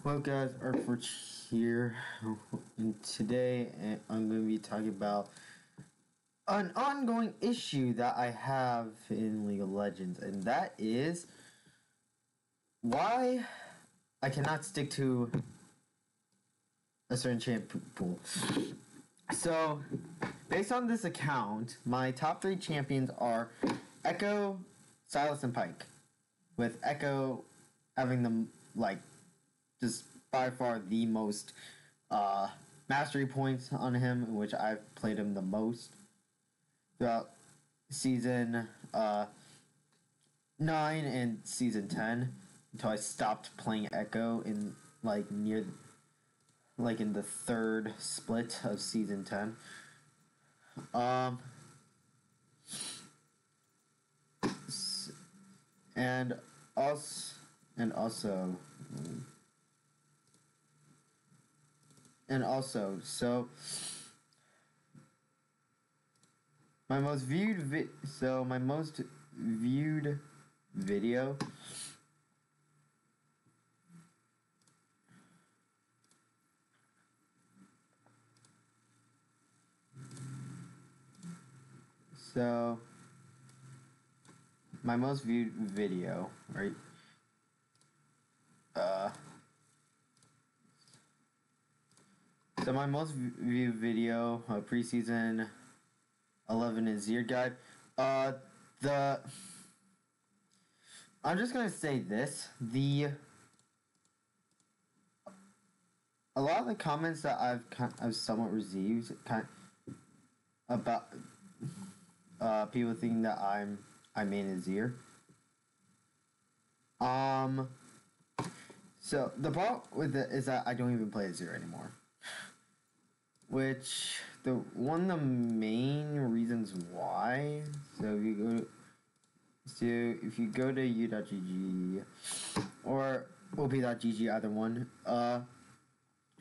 Hello guys, Artforge here, and today I'm going to be talking about an ongoing issue that I have in League of Legends, and that is why I cannot stick to a certain champ pool. So, based on this account, my top 3 champions are Echo, Sylas, and Pyke, with Echo having them, just by far the most mastery points on him, in which I've played him the most throughout season 9 and season 10 until I stopped playing Echo in in the third split of season 10. And also, so my most viewed video right? So my most viewed video, preseason 11 is Azir guide. I'm just gonna say this: a lot of the comments that I've somewhat received about people thinking that I main Azir. So the problem with it is that I don't even play Azir anymore. Which one of the main reasons why. So if you go to u.gg or op.gg, either one,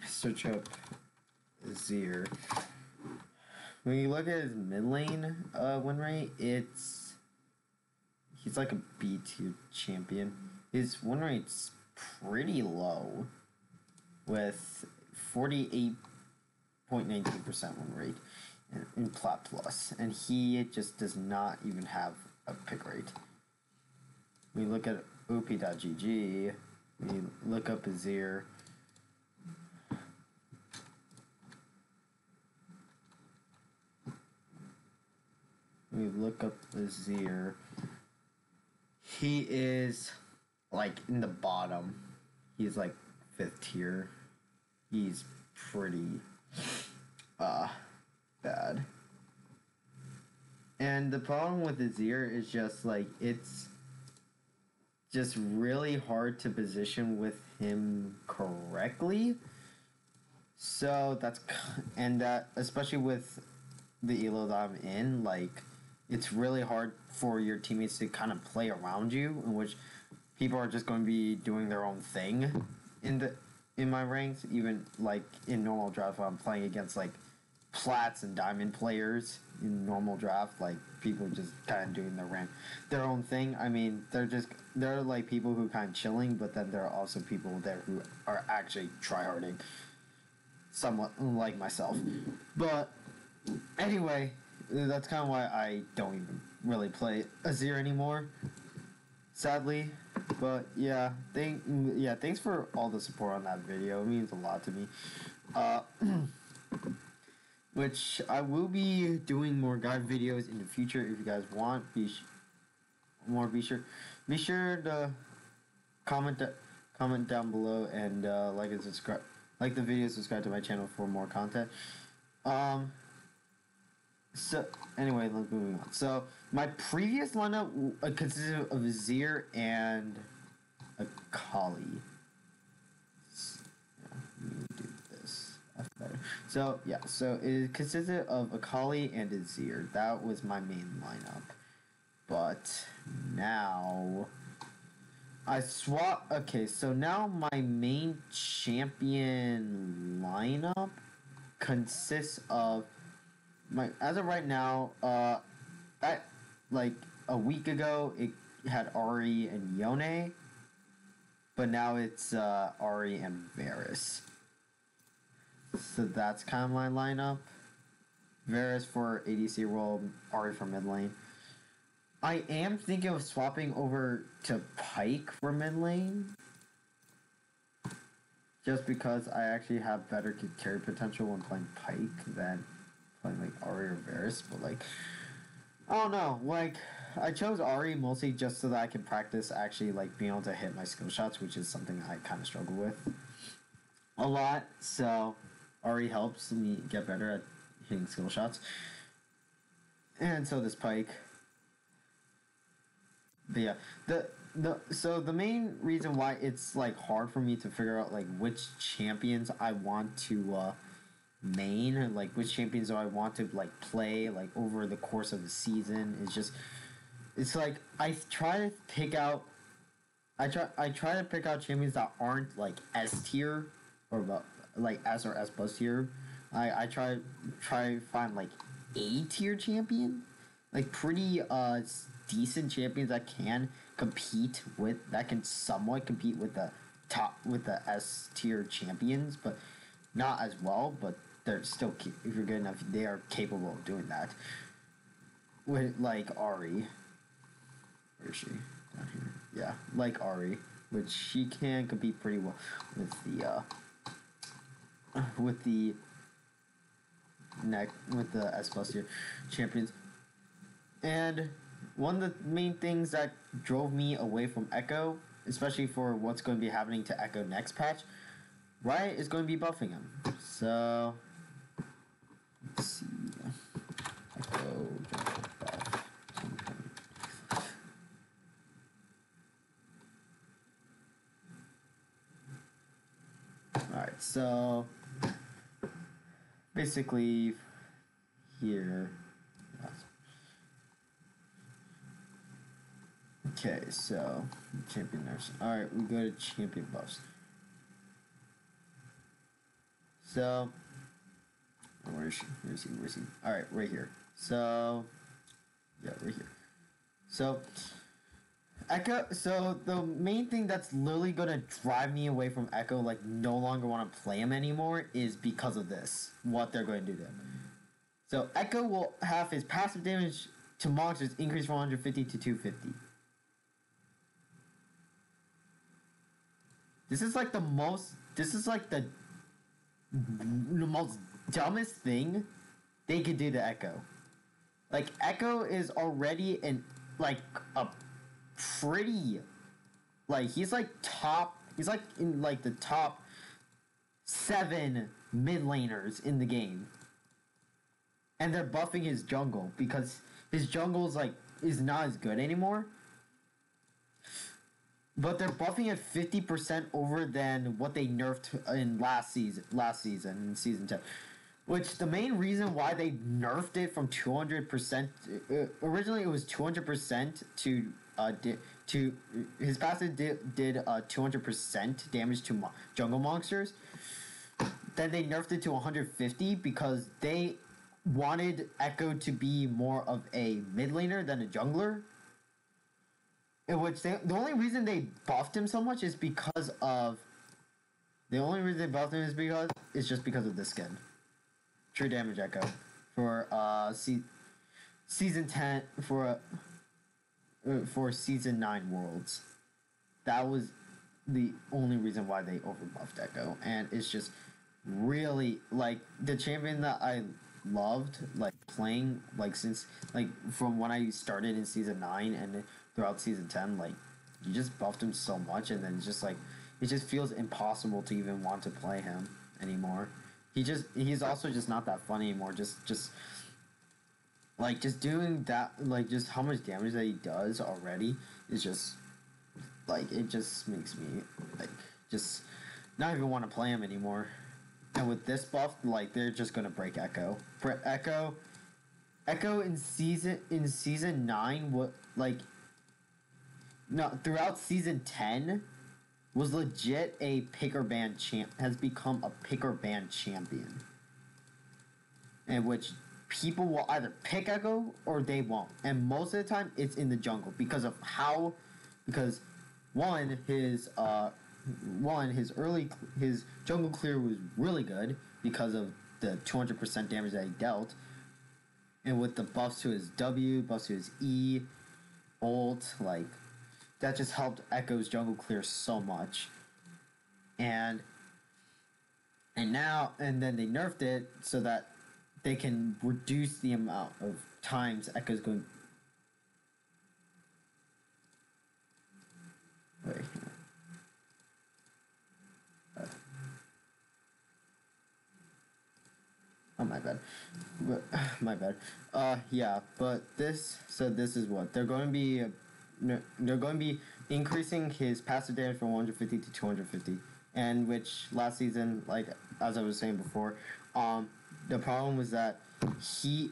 search up Azir. When you look at his mid lane win rate, he's like a B tier champion. His win rate's pretty low, with 48.19% win rate in Plat Plus, and he just does not even have a pick rate. We look at op.gg, we look up Azir. We look up Azir. He is in the bottom. He's 5th tier. He's pretty bad. And the problem with Azir is just it's just really hard to position with him correctly. So especially with the elo that I'm in, it's really hard for your teammates to kind of play around you, in which people are just going to be doing their own thing in my ranks, even in normal draft when I'm playing against plats and diamond players in normal draft, people just kind of doing their own thing. I mean, they're people who kind of chilling, but then there are also people there who are actually tryharding, somewhat like myself. But anyway, that's kind of why I don't even really play Azir anymore, sadly. But yeah, thanks for all the support on that video. It means a lot to me. Which I will be doing more guide videos in the future if you guys want. Be sure to comment down below, and like and subscribe, like the video, subscribe to my channel for more content. So anyway, let's moving on. So my previous lineup consisted of Azir and Akali. Let me do this. That's better. So yeah, so it consisted of Akali and Azir. That was my main lineup. But now I swap. Okay, so now my main champion lineup consists of as of right now, a week ago, it had Ari and Yone, but now it's Ari and Varus. So that's kind of my lineup. Varus for ADC role, Ari for mid lane. I am thinking of swapping over to Pyke for mid lane. Just because I actually have better carry potential when playing Pyke than playing like Ari or Varus. But like, I don't know. Like, I chose Ari mostly just so that I can practice actually like being able to hit my skill shots, which is something I kind of struggle with a lot. So Ari helps me get better at hitting skill shots. And so does Pyke. But yeah, so the main reason why it's like hard for me to figure out like which champions I want to main, like which champions do I want to like play like over the course of the season is just, it's like I try to pick out champions that aren't like S tier or like S or S plus tier. I try to find like A tier champion, like pretty decent champions that can somewhat compete with the S tier champions, but not as well. But they're still, if you're good enough, they are capable of doing that. With like Ari, where is she? Down here. Yeah, like Ari, which she can compete pretty well with the S plus tier champions. And one of the main things that drove me away from Echo, especially for what's going to be happening to Echo next patch, Riot is going to be buffing him. So let's see. Echo buff. Alright, so basically here. Okay, so champion nurse. Alright, we go to champion buffs. So where is she? Where is he? Alright, right here. So yeah, right here. So Echo, so the main thing that's literally gonna drive me away from Echo, like no longer want to play him anymore, is because of this. What they're going to do to him. So Echo will have his passive damage to monsters increase from 150 to 250. This is like the most dumbest thing they could do to Echo. Like, Echo is already in like a pretty, like, he's like in like the top 7 mid laners in the game. And they're buffing his jungle because his jungle is not as good anymore. But they're buffing it 50% over than what they nerfed in last season, in season 10. Which the main reason why they nerfed it from 200%, originally it was 200% to his passive did 200% damage to jungle monsters. Then they nerfed it to 150 because they wanted Echo to be more of a mid laner than a jungler. In which the only reason they buffed him so much is because of just because of this skin. True damage Echo for season 10 for season 9 worlds. That was the only reason why they overbuffed Echo, and it's just really like the champion that I loved like playing like since like from when I started in season 9 and throughout season 10, like you just buffed him so much, and then it's just like it just feels impossible to even want to play him anymore. He's also just not that fun anymore. Just doing that, like just how much damage that he does already is just like it just makes me like just not even want to play him anymore. And with this buff, like they're just gonna break Echo. Echo in season 9 what like no throughout season 10 was legit a pick or ban has become a pick or ban champion. In which people will either pick Echo or they won't. And most of the time it's in the jungle because one, his his jungle clear was really good because of the 200% damage that he dealt, and with the buffs to his W, buffs to his E, ult, like that just helped Echo's jungle clear so much. And then they nerfed it so that they can reduce the amount of times Echo's going. Wait. Oh, my bad. But, my bad. Yeah, but this is what they're going to be. They're going to be increasing his passive damage from 150 to 250, and which last season, like as I was saying before, the problem was that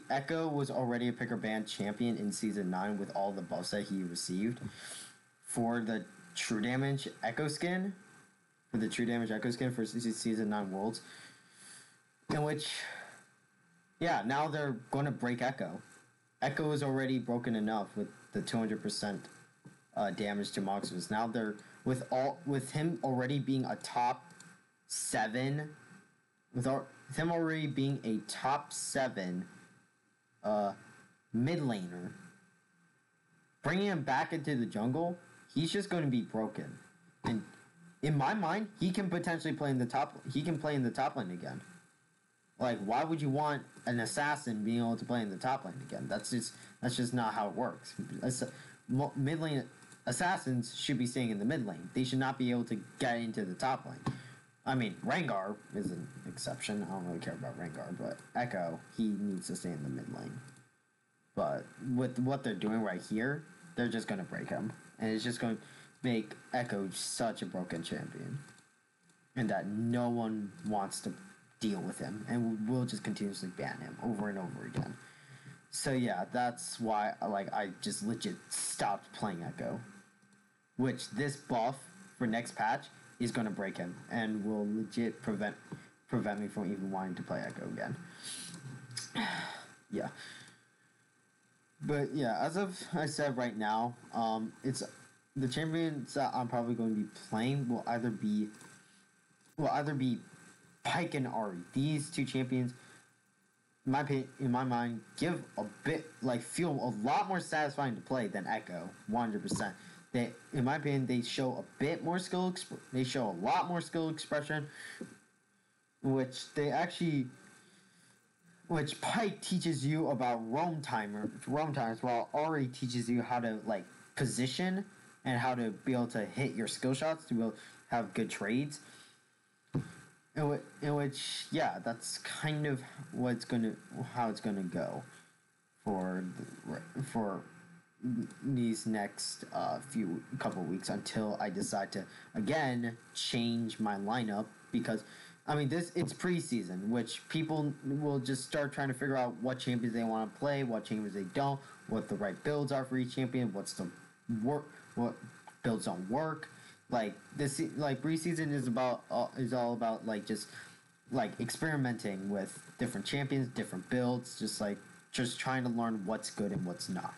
Echo was already a picker ban champion in season 9 with all the buffs that he received for the true damage Echo skin, for season 9 Worlds, in which, yeah, now they're going to break Echo. Echo is already broken enough with the 200% damage to Moxus. Now they're with him already being a top 7, with him already being a top 7 mid laner. Bringing him back into the jungle, he's just going to be broken. And in my mind, he can potentially play in the top. He can play in the top lane again. Like, why would you want an assassin being able to play in the top lane again? That's just not how it works. Mid lane assassins should be staying in the mid lane. They should not be able to get into the top lane. I mean, Rengar is an exception. I don't really care about Rengar, but Echo, he needs to stay in the mid lane. But with what they're doing right here, they're just going to break him. And it's just going to make Echo such a broken champion. And that no one wants to deal with him. And we'll just continuously ban him over and over again. So yeah, that's why I just legit stopped playing Echo. Which this buff for next patch is going to break him. And will legit prevent me from even wanting to play Echo again. Yeah. But yeah, as I said right now, it's the champions that I'm probably going to be playing will either be Pyke and Ahri. These two champions, in my mind, give a bit feel a lot more satisfying to play than Echo. 100%. They, in my opinion, they show a bit more skill. They show a lot more skill expression, which Pyke teaches you about roam timers, while Ahri teaches you how to position and how to be able to hit your skill shots to be able to have good trades. In which, yeah, that's kind of how it's gonna go for these next couple weeks until I decide to again change my lineup, because I mean it's preseason, which people will just start trying to figure out what champions they want to play, what champions they don't, what the right builds are for each champion, what builds don't work. Preseason is all about experimenting with different champions, different builds, just trying to learn what's good and what's not.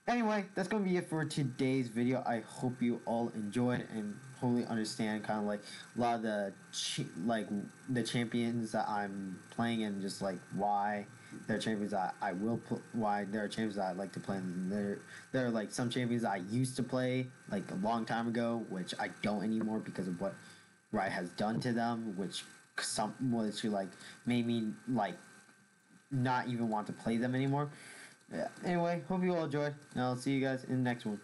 Anyway, that's going to be it for today's video. I hope you all enjoyed and hopefully understand kind of a lot of the champions that I'm playing, and just why there are champions that why there are champions that I like to play. And there are some champions that I used to play a long time ago, which I don't anymore because of what Riot has done to them, which made me not even want to play them anymore. Yeah. Anyway, hope you all enjoyed, and I'll see you guys in the next one.